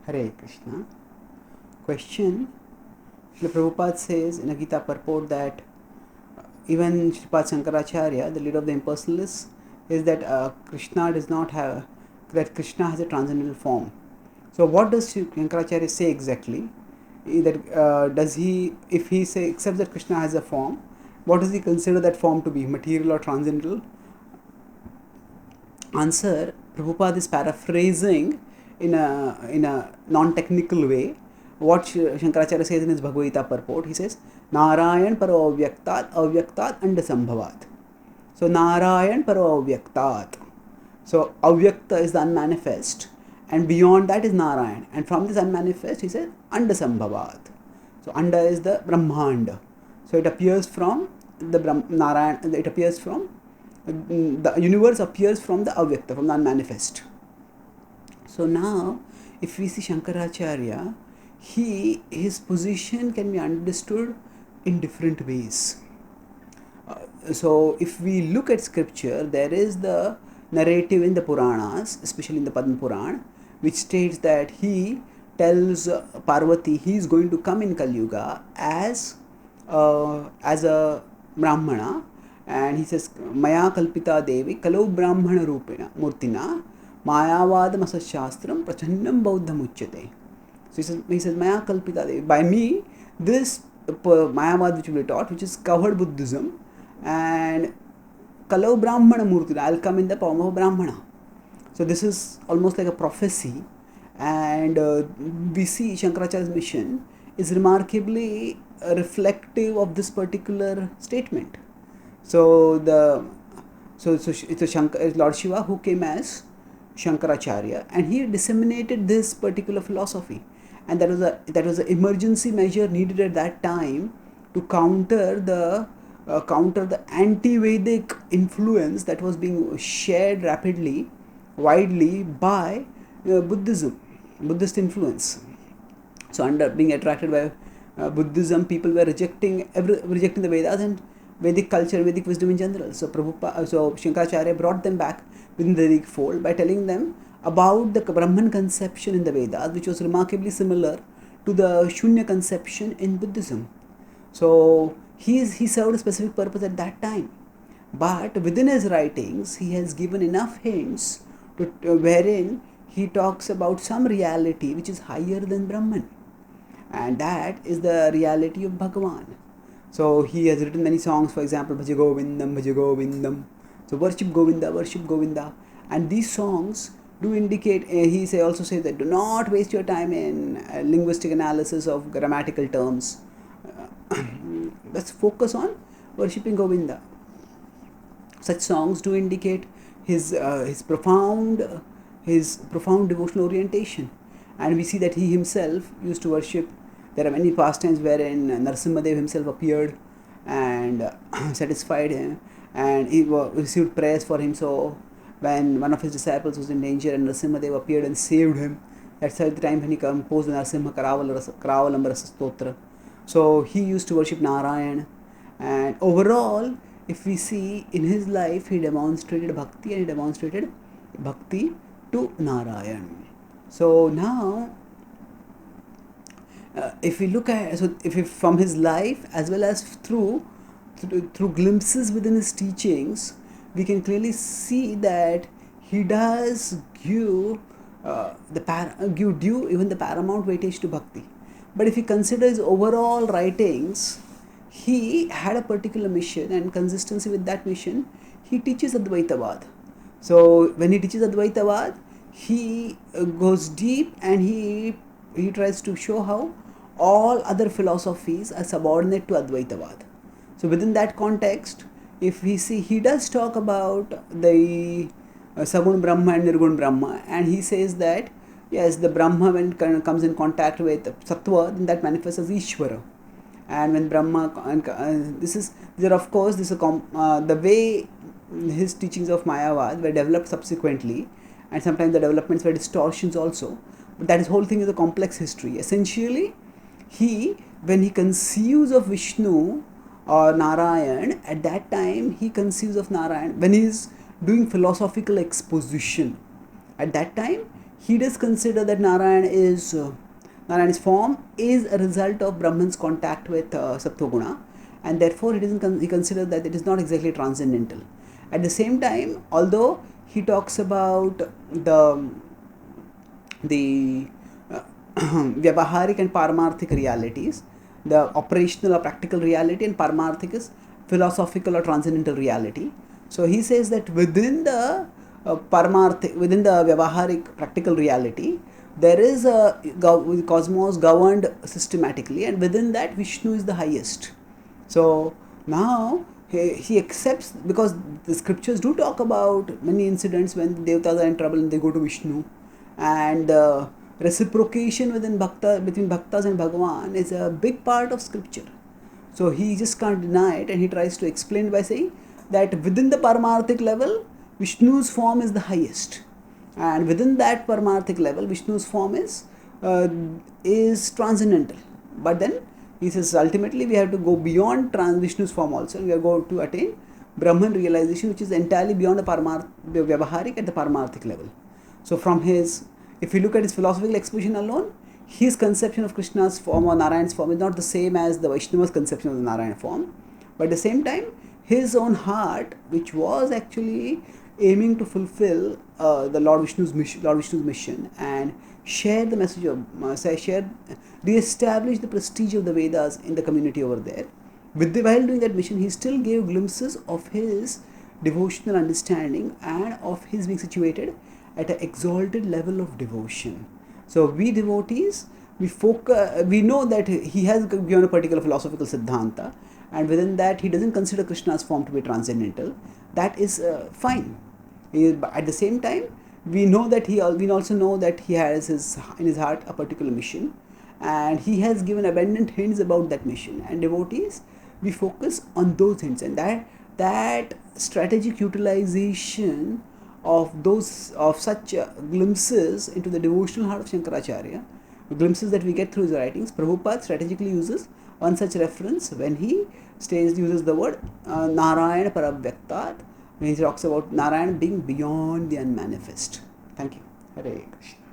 Hare Krishna. Question. Srila Prabhupada says in a Gita purport that even Sripad Shankaracharya, the leader of the impersonalists, is that Krishna does not have, that Krishna has a transcendental form. So what does Shankaracharya say exactly? That does he, if he say accepts that Krishna has a form, what does he consider that form to be, material or transcendental? Answer: Prabhupada is paraphrasing in a non-technical way what Shankaracharya says in his Bhagavad Gita purport. He says, Narayan paro avyaktat avyaktat and sambhavat. So Narayan paro avyaktat. So avyakta is the unmanifest, and beyond that is Narayan, and from this unmanifest he says and sambhavat. So anda is the Brahmanda. So it appears from the Narayan. It appears from the universe appears from the avyakta, from the unmanifest. So now, if we see Shankaracharya, his position can be understood in different ways. So if we look at scripture, there is the narrative in the Puranas, especially in the Padma Puran, which states that he tells Parvati he is going to come in Kali Yuga as a Brahmana, and he says, Maya Kalpita Devi Kalau Brahmana Rupina Murtina Mayavadam Asashastram Prachandam Bauddham Uchyate. So he says Maya Kalpita Devi. By me, this Mayavad which will be taught, which is covered Buddhism, and Kalau Brahmana Murtina, I'll come in the form of Brahmana. So this is almost like a prophecy, and we see Shankaracharya's mission is remarkably reflective of this particular statement. So it's Lord Shiva who came as Shankaracharya, and he disseminated this particular philosophy, and that was an emergency measure needed at that time to counter the anti-Vedic influence that was being shared rapidly, widely by Buddhist influence. So under being attracted by Buddhism, people were rejecting the Vedas and Vedic culture, Vedic wisdom in general. So Shankaracharya brought them back within the Vedic fold by telling them about the Brahman conception in the Vedas, which was remarkably similar to the Shunya conception in Buddhism. So he served a specific purpose at that time. But within his writings, he has given enough hints wherein he talks about some reality which is higher than Brahman, and that is the reality of Bhagavan. So he has written many songs, for example, Bhaja Govindam, Bhaja Govindam. So worship Govinda. And these songs do indicate, he also says that do not waste your time in linguistic analysis of grammatical terms. Let's focus on worshipping Govinda. Such songs do indicate his profound devotional orientation, and we see that he himself used to worship. There are many pastimes wherein Narasimhadev himself appeared and satisfied him, and he received prayers for him. So when one of his disciples was in danger and Narasimhadev appeared and saved him, that's the time when he composed the Narasimha Karavalam Rasa Stotra. So he used to worship Narayan, and overall, if we see in his life, he demonstrated bhakti, and he demonstrated bhakti to Narayan. So now, if we look at, if from his life as well as through glimpses within his teachings, we can clearly see that he does give due even the paramount weightage to bhakti. But if we consider his overall writings, he had a particular mission, and consistency with that mission, he teaches Advaitavad. So when he teaches Advaitavad, he goes deep, and he tries to show how all other philosophies are subordinate to Advaitavad. So within that context, if we see, he does talk about the Sagun Brahma and Nirgun Brahma, and he says that yes, the Brahma when it comes in contact with Sattva, then that manifests as Ishvara. And when Brahma, the way his teachings of Mayavad were developed subsequently, and sometimes the developments were distortions also. But that whole thing is a complex history. Essentially, when he conceives of Vishnu or Narayan, at that time he conceives of Narayan when he is doing philosophical exposition. At that time, he does consider that Narayana's form is a result of Brahman's contact with Sattva and therefore he considers that it is not exactly transcendental. At the same time, although he talks about the Vyavaharik and Paramarthik realities, the operational or practical reality, and Paramarthik is philosophical or transcendental reality. So he says that within the within the Vyavaharik practical reality, there is a cosmos governed systematically, and within that Vishnu is the highest. So now he accepts, because the scriptures do talk about many incidents when the Devatas are in trouble and they go to Vishnu, and reciprocation between bhaktas and Bhagavan is a big part of scripture. So he just can't deny it, and he tries to explain by saying that within the Paramarthik level, Vishnu's form is the highest, and within that Paramarthik level, Vishnu's form is transcendental. But then he says ultimately we have to go beyond Vishnu's form also, and we are going to attain Brahman realization, which is entirely beyond the Vyavaharik at the Paramarthik level. So from if you look at his philosophical exposition alone, his conception of Krishna's form or Narayan's form is not the same as the Vaishnava's conception of the Narayana form. But at the same time, his own heart, which was actually aiming to fulfill the Lord Vishnu's mission and share the message of, re-establish the prestige of the Vedas in the community over there. While doing that mission, he still gave glimpses of his devotional understanding and of his being situated at an exalted level of devotion. So we devotees, we know that he has given a particular philosophical siddhanta, and within that he doesn't consider Krishna's form to be transcendental. That is fine. At the same time, we also know that he has in his heart a particular mission, and he has given abundant hints about that mission. And devotees, we focus on those hints, and that strategic utilization of such glimpses into the devotional heart of Shankaracharya, glimpses that we get through his writings, Prabhupada strategically uses one such reference when he uses the word Narayana Paravyaktat, when he talks about Narayana being beyond the unmanifest. Thank you. Hare Krishna.